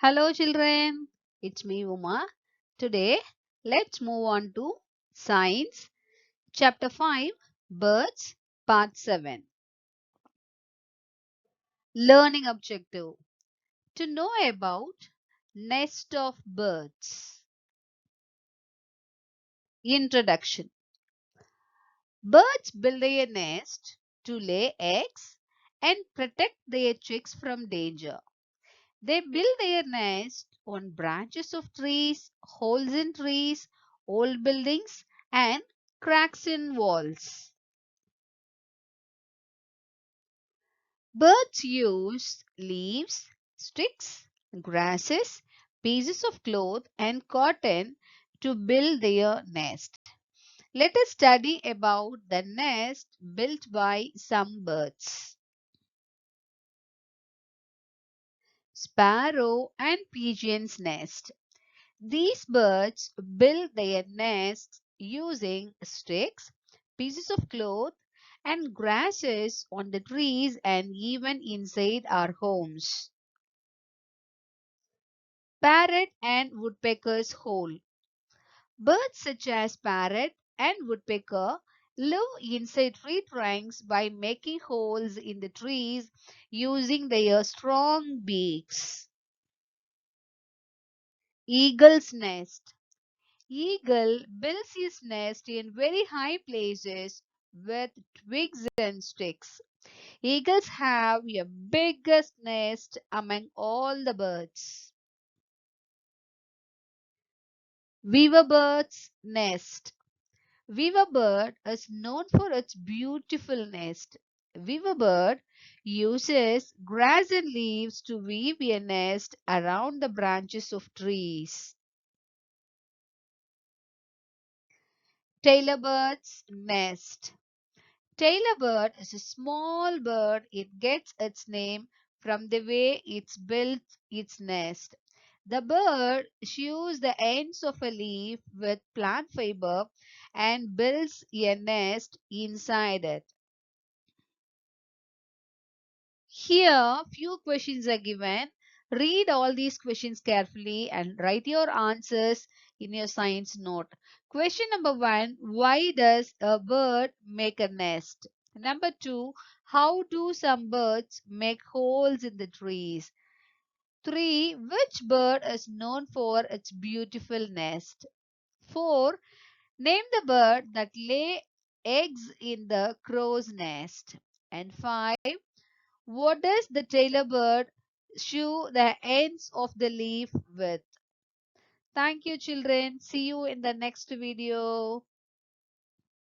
Hello children, it's me Uma. Today let's move on to Science Chapter 5 Birds Part 7. Learning Objective: to know about nest of birds. Introduction: birds build a nest to lay eggs and protect their chicks from danger. They build their nest on branches of trees, holes in trees, old buildings, and cracks in walls. Birds use leaves, sticks, grasses, pieces of cloth, and cotton to build their nest. Let us study about the nest built by some birds. Sparrow and pigeon's nest. These birds build their nests using sticks, pieces of cloth, and grasses on the trees and even inside our homes. Parrot and woodpecker's hole. Birds such as parrot and woodpecker live inside tree trunks by making holes in the trees using their strong beaks. Eagle's nest. Eagle builds his nest in very high places with twigs and sticks. Eagles have the biggest nest among all the birds. Weaverbird's nest. Weaverbird is known for its beautiful nest. Weaverbird uses grass and leaves to weave a nest around the branches of trees. Tailorbird's nest. Tailorbird is a small bird. It gets its name from the way it's built its nest. The bird chews the ends of a leaf with plant fiber and builds a nest inside it. Here, few questions are given. Read all these questions carefully and write your answers in your science note. Question number 1: why does a bird make a nest? Number 2: how do some birds make holes in the trees? 3: which bird is known for its beautiful nest? 4: name the bird that lay eggs in the crow's nest. And 5: what does the tailor bird chew the ends of the leaf with? Thank you children. See you in the next video.